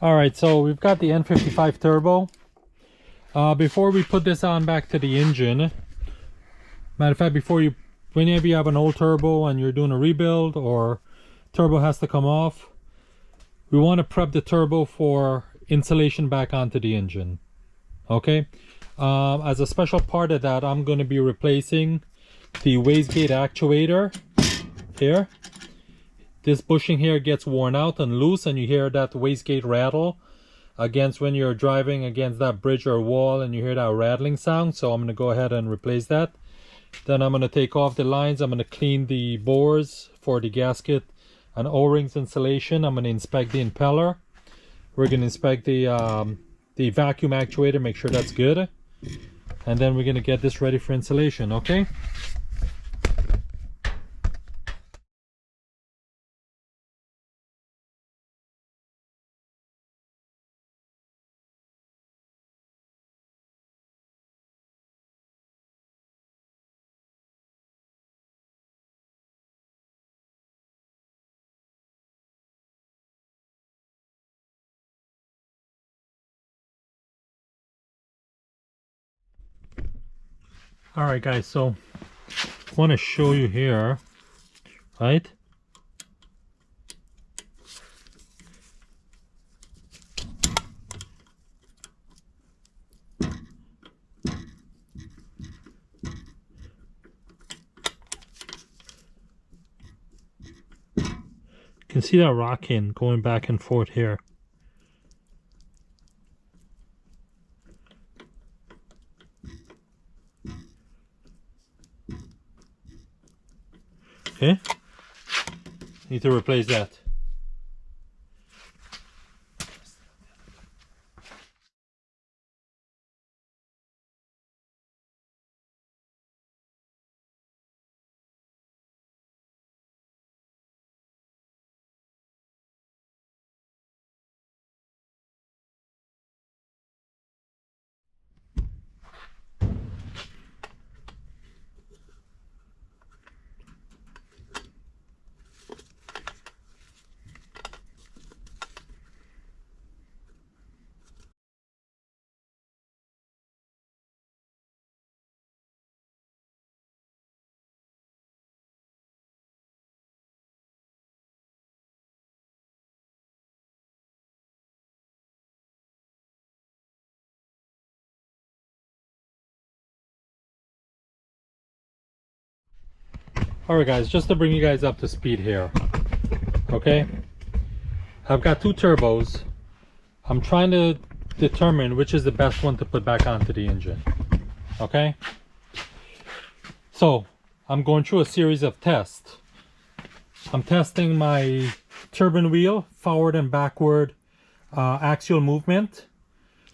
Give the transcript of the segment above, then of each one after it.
All right, so we've got the N55 turbo. Before we put this on back to the engine, matter of fact, whenever you have an old turbo and you're doing a rebuild or turbo has to come off, we want to prep the turbo for insulation back onto the engine. Okay, as a special part of that, I'm going to be replacing the wastegate actuator here. This bushing here gets worn out and loose, and you hear that wastegate rattle against when you're driving against that bridge or wall, and you hear that rattling sound. So I'm going to go ahead and replace that. Then I'm going to take off the lines. I'm going to clean the bores for the gasket and O-rings insulation. I'm going to inspect the impeller. We're going to inspect the vacuum actuator, make sure that's good, and then we're going to get this ready for insulation. Okay. All right, guys, so I want to show you here, right? You can see that rocking going back and forth here. Okay, need to replace that. Alright guys, just to bring you guys up to speed here, okay? I've got two turbos. I'm trying to determine which is the best one to put back onto the engine, okay? So, I'm going through a series of tests. I'm testing my turbine wheel, forward and backward axial movement,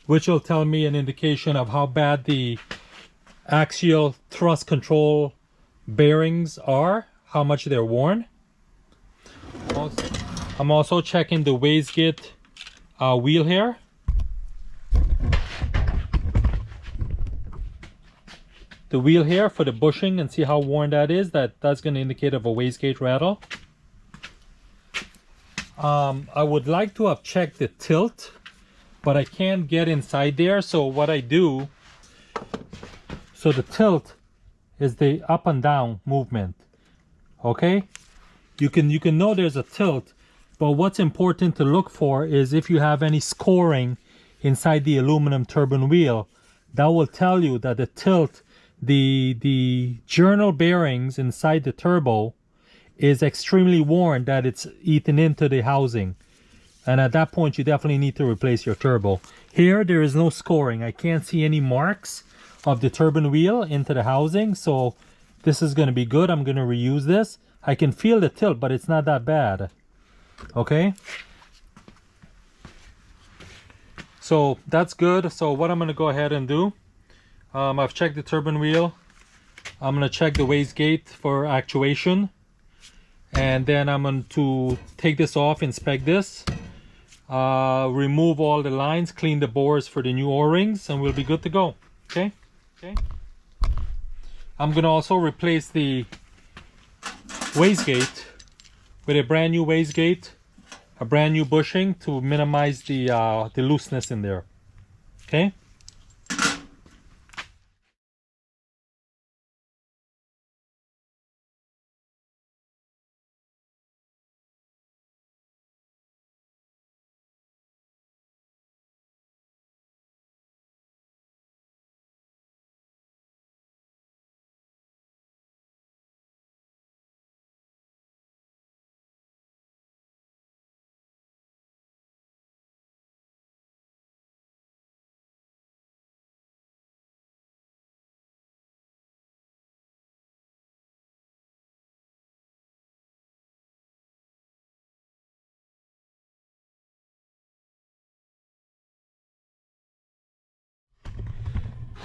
which will tell me an indication of how bad the axial thrust control bearings are, how much they're worn. I'm also checking the wastegate wheel here. The wheel here for the bushing, and see how worn that is. That's going to indicate of a wastegate rattle. I would like to have checked the tilt, but I can't get inside there. So what I do, so the tilt is the up and down movement. Okay, you can know there's a tilt, but what's important to look for is if you have any scoring inside the aluminum turbine wheel. That will tell you that the tilt, the journal bearings inside the turbo is extremely worn, that it's eaten into the housing, and at that point you definitely need to replace your turbo. Here there is no scoring. I can't see any marks of the turbine wheel into the housing, so this is going to be good. I'm going to reuse this. I can feel the tilt, but it's not that bad. Okay, so that's good. So what I'm going to go ahead and do, I've checked the turbine wheel. I'm going to check the wastegate for actuation, and then I'm going to take this off, inspect this, remove all the lines, clean the bores for the new O-rings, and we'll be good to go. Okay. I'm going to also replace the wastegate with a brand new wastegate. a brand new bushing to minimize the looseness in there. Okay.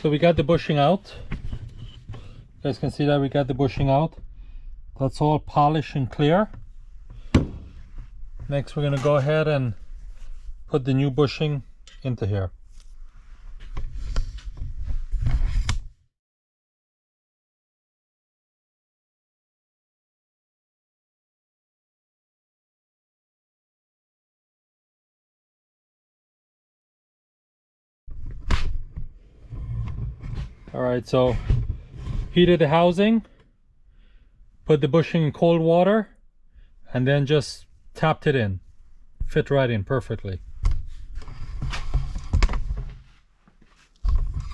So we got the bushing out. You guys can see that we got the bushing out. That's all polished and clear. Next we're gonna go ahead and put the new bushing into here. Alright, so heated the housing, put the bushing in cold water, and then just tapped it in. Fit right in perfectly.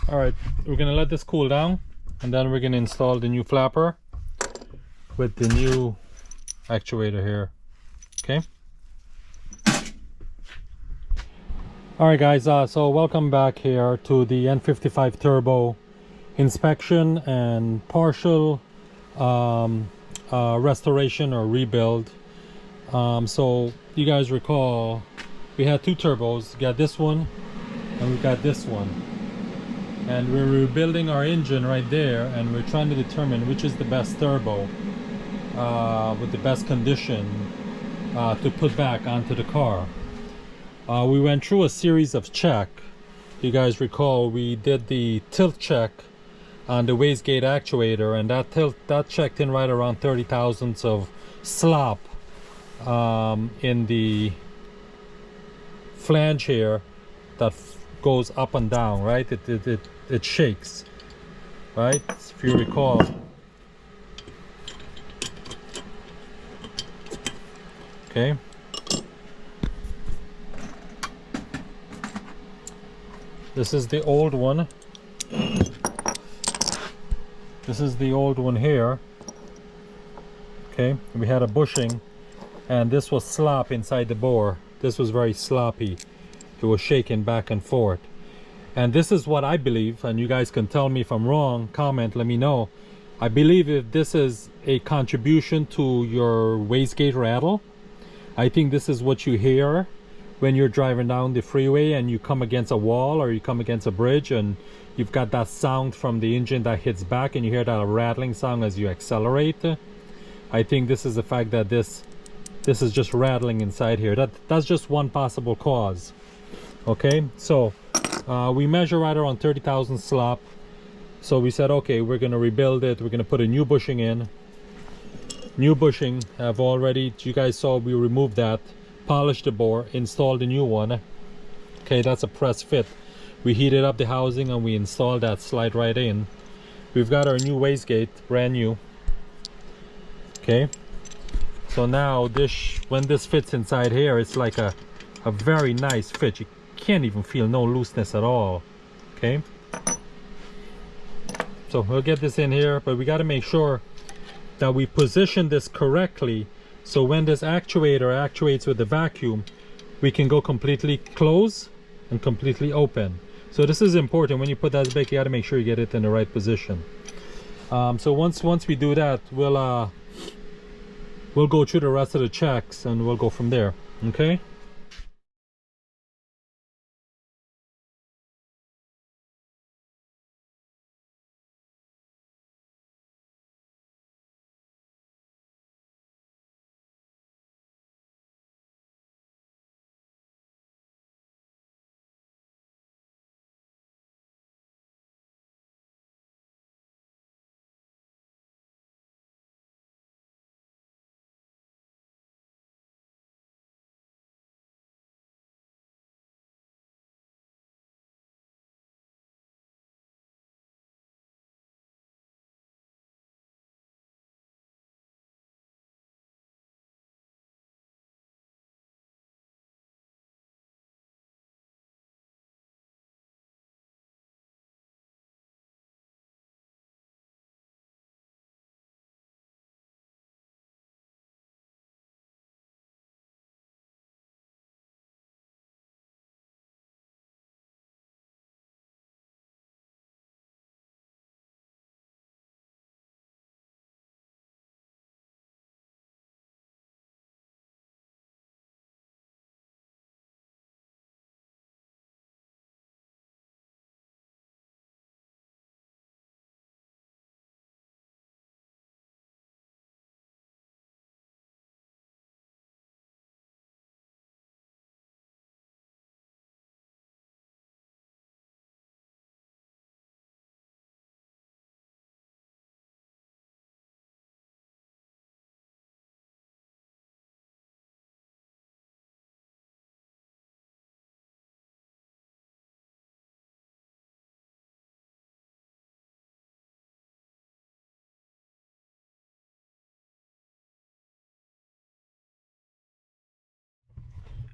Alright, we're gonna let this cool down, and then we're gonna install the new flapper with the new actuator here. Okay. Alright guys, so welcome back here to the N55 Turbo inspection and partial restoration or rebuild. So you guys recall we had two turbos. We got this one and we got this one, and we're rebuilding our engine right there, and we're trying to determine which is the best turbo with the best condition to put back onto the car. We went through a series of check. You guys recall we did the tilt check on the Wastegate actuator, and that checked in right around 30 thousandths of slop in the flange here that goes up and down, right? It shakes, right? If you recall. Okay. This is the old one. This is the old one here. Okay, we had a bushing, and this was slop inside the bore. This was very sloppy. It was shaking back and forth. And this is what I believe, and you guys can tell me if I'm wrong, comment, let me know. I believe if this is a contribution to your wastegate rattle, I think this is what you hear when you're driving down the freeway and you come against a wall or you come against a bridge, and you've got that sound from the engine that hits back, and you hear that rattling sound as you accelerate. I think this is the fact that this is just rattling inside here. That's just one possible cause. Okay, so we measure right around 30,000 slop. So we said, okay, we're gonna rebuild it. We're gonna put a new bushing in. New bushing. I've already, you guys saw, we removed that, polished the bore, installed a new one. Okay, that's a press fit. We heated up the housing and we installed that, slide right in. We've got our new wastegate, brand new. Okay, so now this, when this fits inside here, it's like a very nice fit. You can't even feel no looseness at all. Okay, so we'll get this in here, but we got to make sure that we position this correctly, so when this actuator actuates with the vacuum, we can go completely close and completely open. So this is important. When you put that back, you got to make sure you get it in the right position. So once we do that, we'll go through the rest of the checks and we'll go from there. Okay.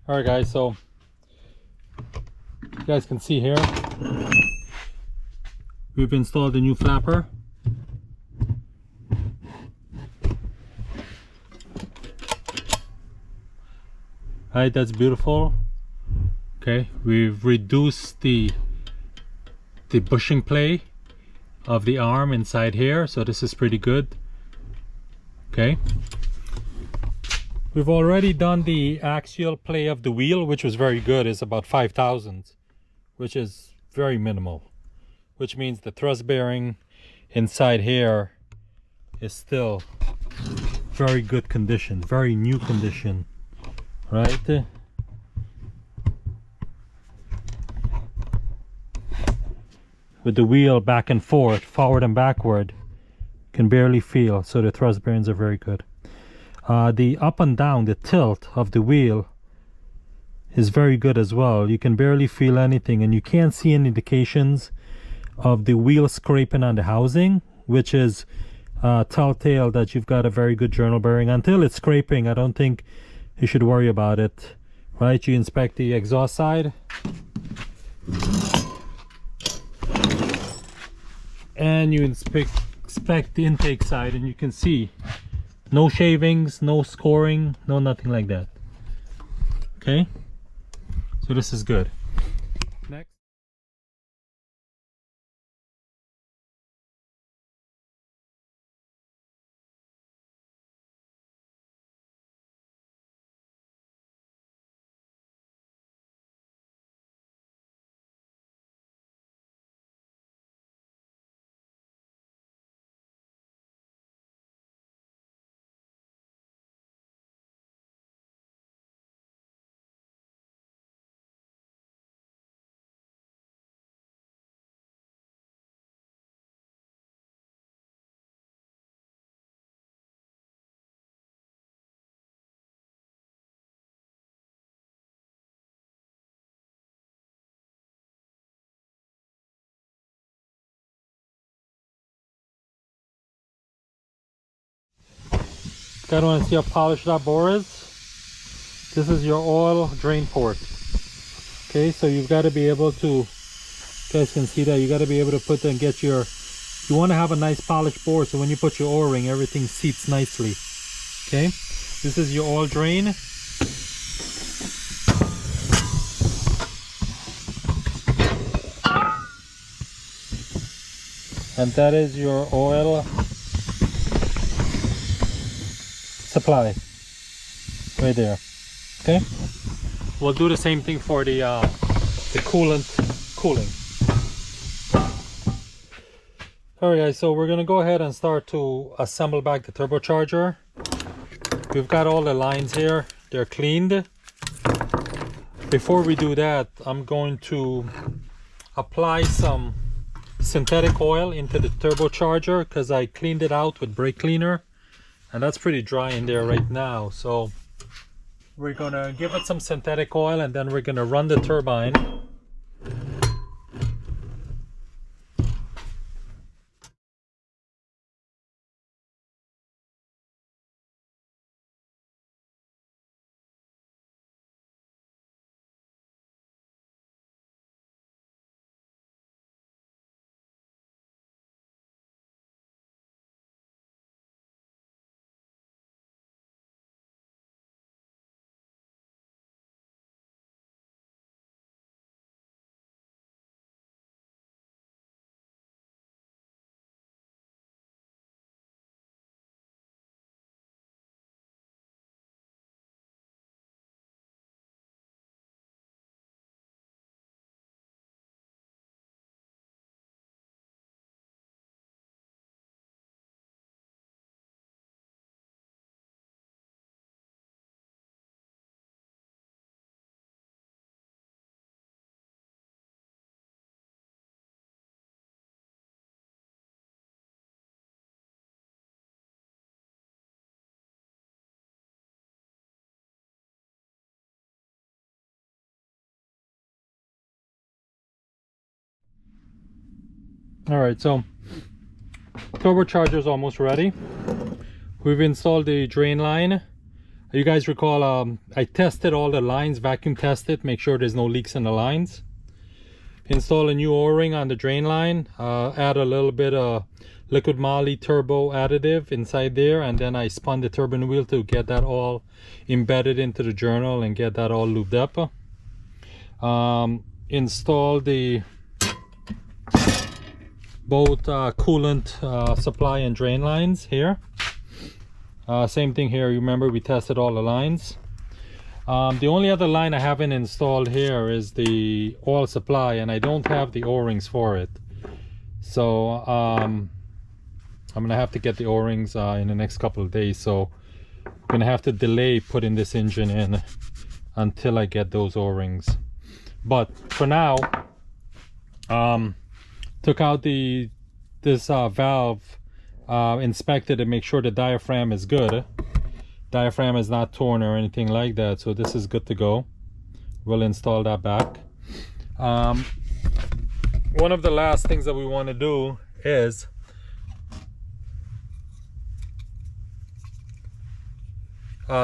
All right, guys, so you guys can see here we've installed a new flapper. Right, that's beautiful. Okay, we've reduced the bushing play of the arm inside here, so this is pretty good. Okay, we've already done the axial play of the wheel, which was very good. It's about 5,000, which is very minimal, which means the thrust bearing inside here is still very good condition, very new condition, right? With the wheel back and forth, forward and backward, can barely feel, so the thrust bearings are very good. The up and down, the tilt of the wheel is very good as well. You can barely feel anything, and you can't see any indications of the wheel scraping on the housing, which is telltale that you've got a very good journal bearing. Until it's scraping, I don't think you should worry about it, right? You inspect the exhaust side, and you inspect the intake side, and you can see no shavings, no scoring, no nothing like that. Okay, so this is good. Next, gotta want to see how polished that bore is. This is your oil drain port. Okay, so you've got to be able to, you guys can see that, you got to be able to put and get your, you want to have a nice polished bore, so when you put your O-ring, everything seats nicely. Okay, this is your oil drain. And that is your oil supply right there. Okay, we'll do the same thing for the coolant cooling. All right, guys, so we're gonna go ahead and start to assemble back the turbocharger. We've got all the lines here, they're cleaned. Before we do that, I'm going to apply some synthetic oil into the turbocharger because I cleaned it out with brake cleaner, and that's pretty dry in there right now. So we're gonna give it some synthetic oil, and then we're gonna run the turbine. All right, so turbocharger is almost ready. We've installed the drain line. You guys recall I tested all the lines, vacuum tested, make sure there's no leaks in the lines. Install a new o-ring on the drain line, add a little bit of liquid moly turbo additive inside there, and then I spun the turbine wheel to get that all embedded into the journal and get that all lubed up. Install the both coolant supply and drain lines here. Same thing here, you remember we tested all the lines. The only other line I haven't installed here is the oil supply, and I don't have the o-rings for it. So I'm gonna have to get the o-rings in the next couple of days, so I'm gonna have to delay putting this engine in until I get those o-rings. But for now, took out this valve, inspected to make sure the diaphragm is good. Diaphragm is not torn or anything like that, so this is good to go. We'll install that back. One of the last things that we want to do is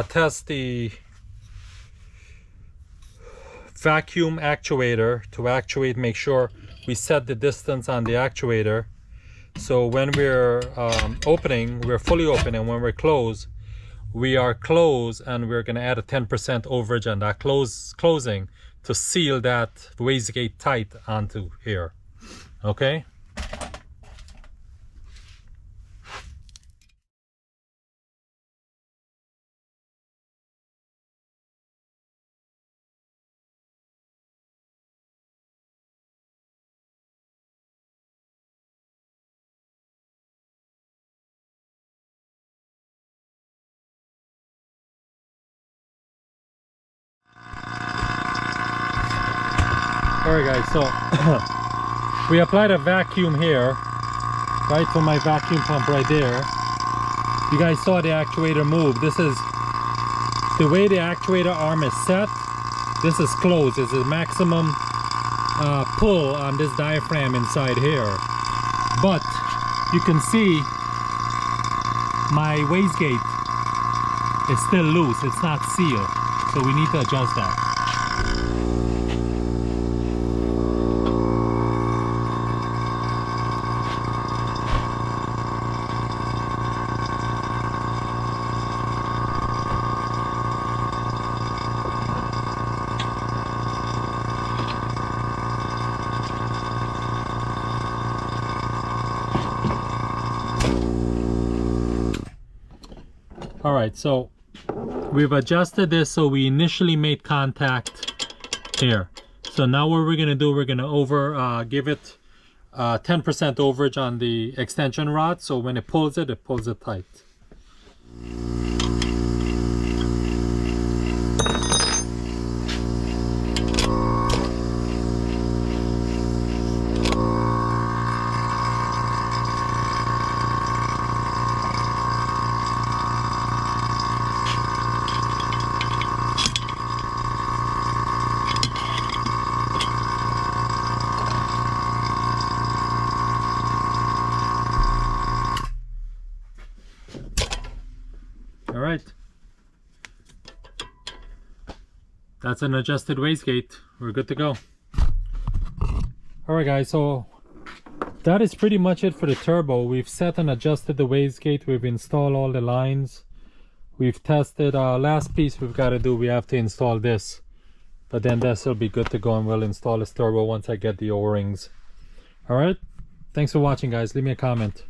test the vacuum actuator to actuate, make sure we set the distance on the actuator, so when we're opening, we're fully open, and when we're closed, we are closed, and we're going to add a 10% overage on that closing to seal that wastegate tight onto here. Okay. Alright guys, so we applied a vacuum here, right, for my vacuum pump right there. You guys saw the actuator move. This is the way the actuator arm is set. This is closed. This is maximum pull on this diaphragm inside here. But you can see my wastegate is still loose. It's not sealed. So we need to adjust that. Alright, so we've adjusted this so we initially made contact here. So now what we're going to do, we're going to give it 10% overage on the extension rod, so when it pulls it tight. Alright, that's an adjusted wastegate. We're good to go. Alright guys, so that is pretty much it for the turbo. We've set and adjusted the wastegate. We've installed all the lines. We've tested. Last piece we've got to do, we have to install this. But then this will be good to go, and we'll install this turbo once I get the O-rings. Alright, thanks for watching guys. Leave me a comment.